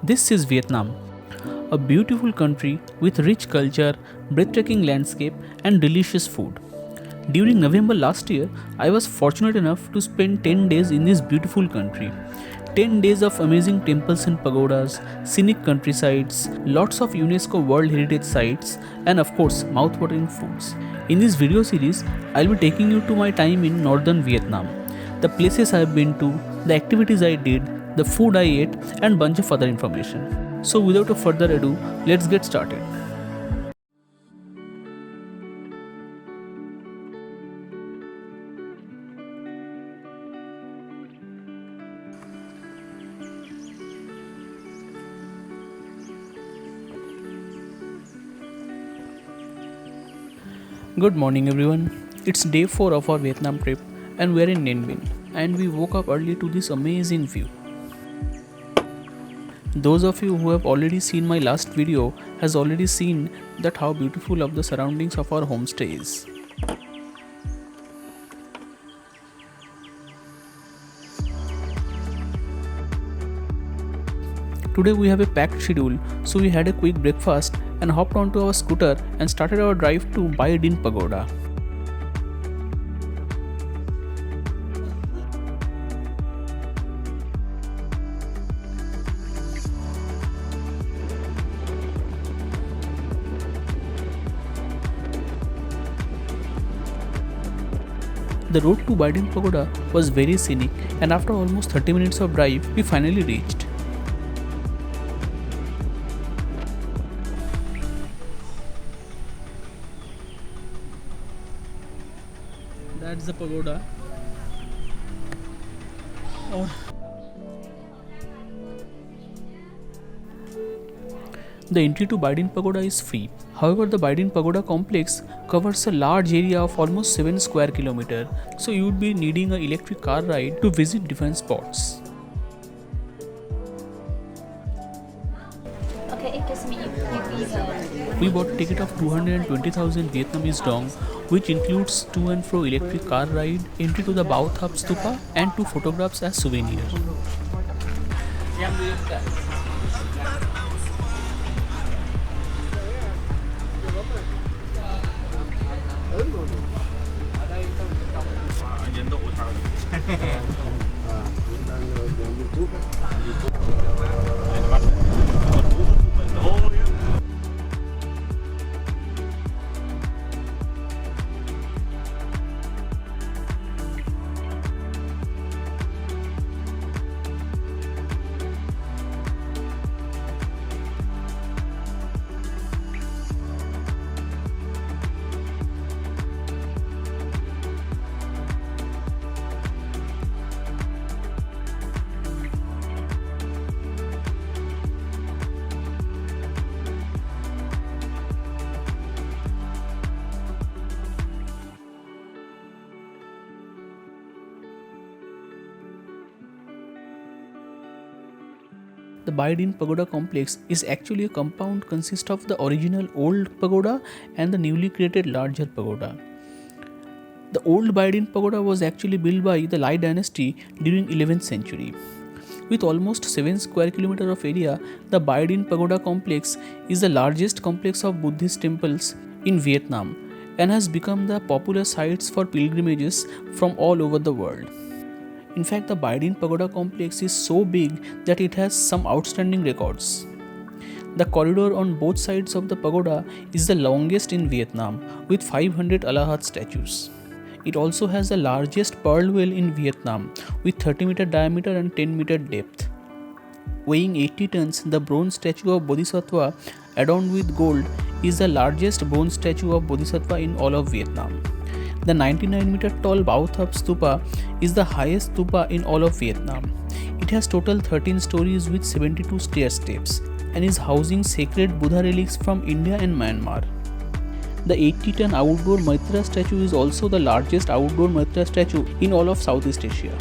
This is Vietnam, a beautiful country with rich culture, breathtaking landscape, and delicious food. During November last year, I was fortunate enough to spend 10 days in this beautiful country. 10 days of amazing temples and pagodas, scenic countrysides, lots of UNESCO World Heritage sites, and of course, mouth-watering foods. In this video series, I'll be taking you to my time in northern Vietnam, the places I've been to, the activities I did, the food I ate, and bunch of other information. So without a further ado, let's get started. Good morning everyone. It's day 4 of our Vietnam trip and we're in Ninh Binh and we woke up early to this amazing view. Those of you who have already seen my last video has already seen that how beautiful of the surroundings of our homestay is. Today we have a packed schedule, so we had a quick breakfast and hopped onto our scooter and started our drive to Bai Dinh Pagoda. The road to Bai Dinh Pagoda was very scenic, and after almost 30 minutes of drive, we finally reached. That's the pagoda. The entry to Bai Dinh Pagoda is free. However, the Bai Dinh Pagoda complex covers a large area of almost 7 square kilometers, so you would be needing an electric car ride to visit different spots. Okay, excuse me, you We bought a ticket of 220,000 Vietnamese dong, which includes to and fro electric car ride, entry to the Bao Thap Stupa, and 2 photographs as souvenir. The Bai Dinh Pagoda complex is actually a compound consist of the original old pagoda and the newly created larger pagoda. The old Bai Dinh Pagoda was actually built by the Lai dynasty during 11th century. With almost 7 square kilometers of area, the Bai Dinh Pagoda complex is the largest complex of Buddhist temples in Vietnam and has become the popular sites for pilgrimages from all over the world. In fact, the Bai Dinh Pagoda complex is so big that it has some outstanding records. The corridor on both sides of the pagoda is the longest in Vietnam with 500 Allahat statues. It also has the largest pearl well in Vietnam with 30-meter diameter and 10-meter depth. Weighing 80 tons, the bronze statue of Bodhisattva adorned with gold is the largest bronze statue of Bodhisattva in all of Vietnam. The 99-meter tall Bao Thap Stupa is the highest stupa in all of Vietnam. It has total 13 stories with 72 stair steps and is housing sacred Buddha relics from India and Myanmar. The 80-ton outdoor Maitreya statue is also the largest outdoor Maitreya statue in all of Southeast Asia.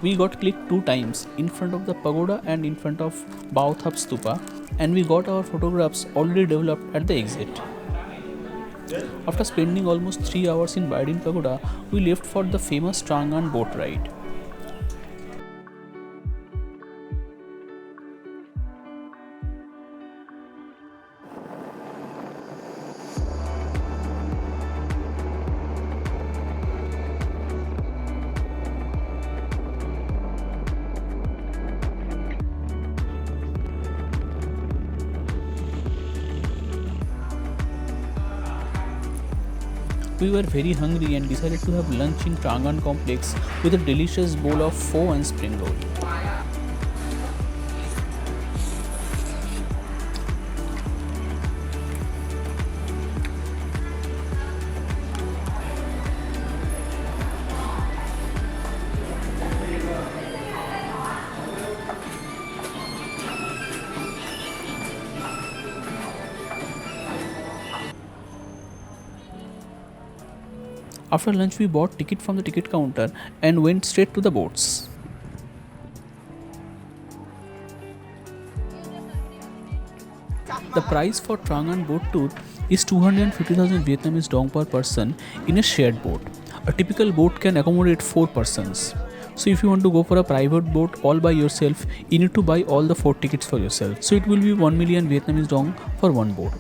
We got clicked 2 times, in front of the pagoda and in front of Hotham stupa, and we got our photographs already developed at the exit. After spending almost 3 hours in Baidin Pagoda, we left for the famous Trangan boat ride. We were very hungry and decided to have lunch in Trangan complex with a delicious bowl of pho and spring roll. After lunch, we bought ticket from the ticket counter and went straight to the boats. The price for Trangan boat tour is 250,000 Vietnamese dong per person in a shared boat. A typical boat can accommodate 4 persons. So if you want to go for a private boat all by yourself, you need to buy all the 4 tickets for yourself. So it will be 1 million Vietnamese dong for one boat.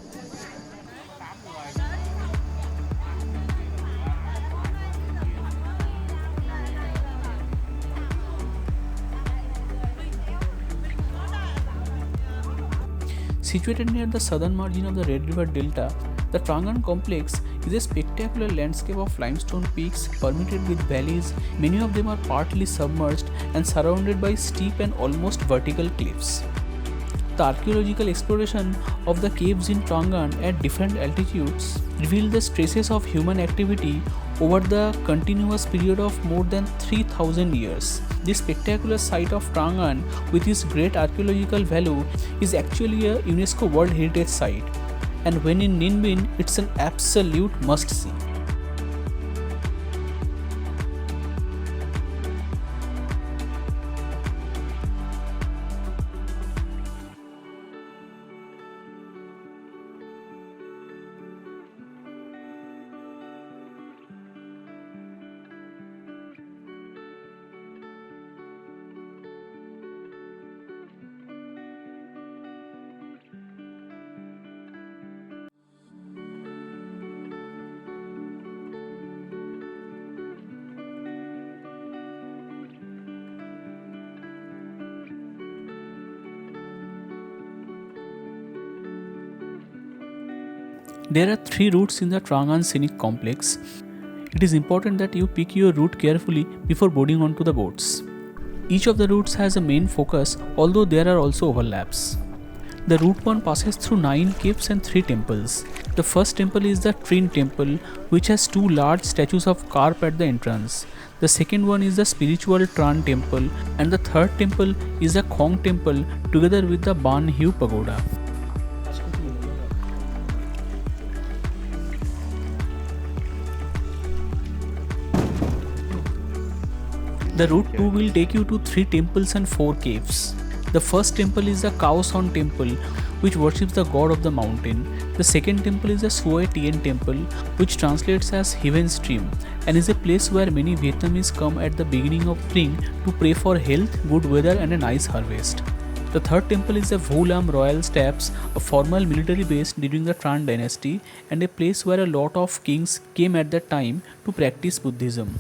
Situated near the southern margin of the Red River Delta, the Trangan complex is a spectacular landscape of limestone peaks permeated with valleys. Many of them are partly submerged and surrounded by steep and almost vertical cliffs. The archaeological exploration of the caves in Trangan at different altitudes revealed the traces of human activity over the continuous period of more than 3000 years. This spectacular site of Trangan, with its great archaeological value, is actually a UNESCO World Heritage Site, and when in Ninh Binh, it's an absolute must-see. There are 3 routes in the Trangan Scenic Complex. It is important that you pick your route carefully before boarding onto the boats. Each of the routes has a main focus, although there are also overlaps. The Route 1 passes through 9 caves and 3 temples. The first temple is the Trin Temple, which has 2 large statues of carp at the entrance. The second one is the spiritual Tran Temple, and the third temple is the Khong Temple together with the Ban Hieu Pagoda. The Route 2 will take you to 3 temples and 4 caves. The first temple is the Khao Son Temple, which worships the god of the mountain. The second temple is the Suoi Tien Temple, which translates as Heaven Stream, and is a place where many Vietnamese come at the beginning of spring to pray for health, good weather and a nice harvest. The third temple is the Vu Lam Royal Steps, a formal military base during the Tran dynasty and a place where a lot of kings came at that time to practice Buddhism.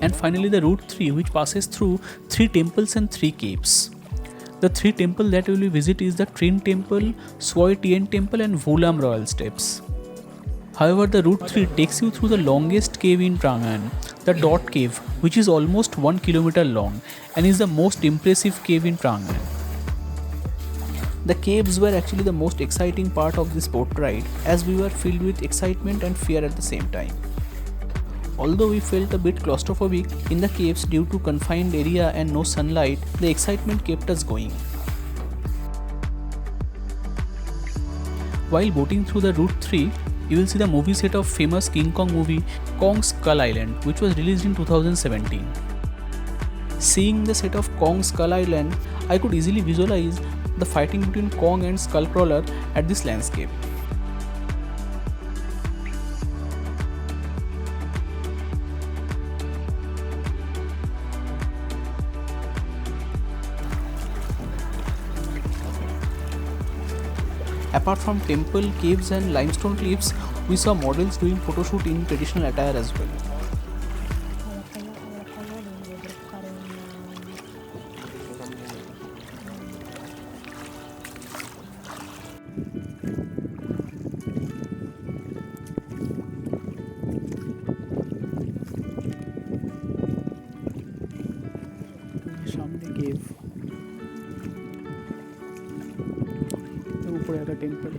And finally the Route 3, which passes through 3 temples and 3 caves. The 3 temples that we will visit is the Trin Temple, Suoi Tien Temple and Vu Lam Royal Steps. However, the Route 3 takes you through the longest cave in Trangan, the Dot Cave, which is almost 1 kilometer long and is the most impressive cave in Trangan. The caves were actually the most exciting part of this boat ride, as we were filled with excitement and fear at the same time. Although we felt a bit claustrophobic in the caves due to confined area and no sunlight, the excitement kept us going. While boating through the Route 3, you will see the movie set of famous King Kong movie Kong Skull Island, which was released in 2017. Seeing the set of Kong Skull Island, I could easily visualize the fighting between Kong and Skullcrawler at this landscape. Apart from temple, caves and limestone cliffs, we saw models doing photoshoot in traditional attire as well. সামনে cave, উপরে একটা temple.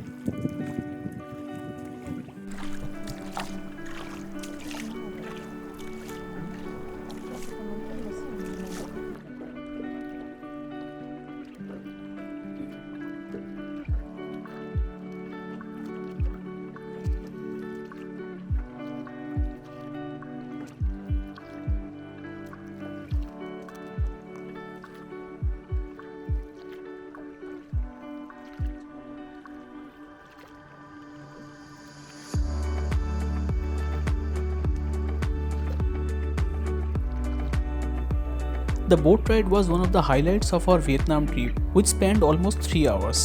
The boat ride was one of the highlights of our Vietnam trip, which spanned almost 3 hours.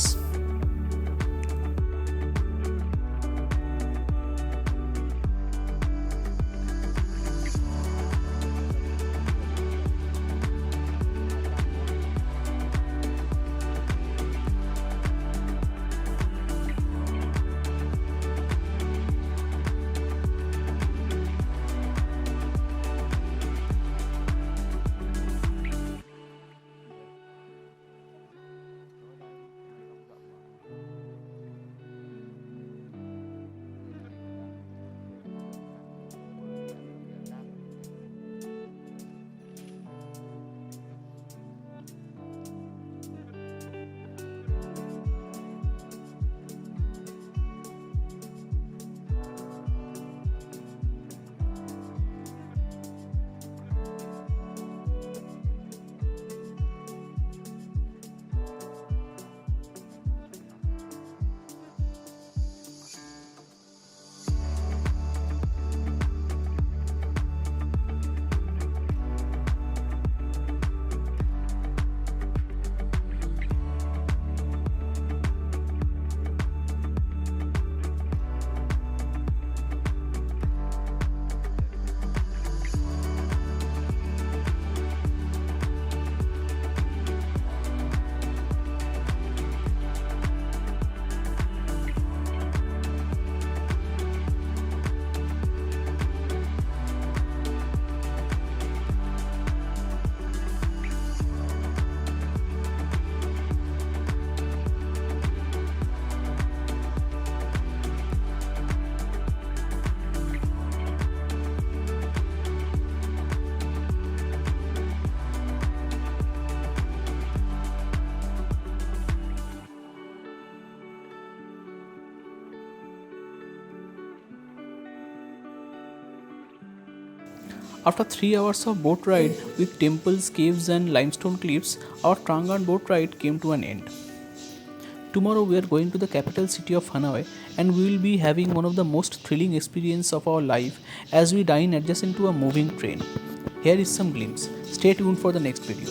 After 3 hours of boat ride with temples, caves and limestone cliffs, our Trangan boat ride came to an end. Tomorrow we are going to the capital city of Hanoi and we will be having one of the most thrilling experiences of our life as we dine adjacent to a moving train. Here is some glimpse. Stay tuned for the next video.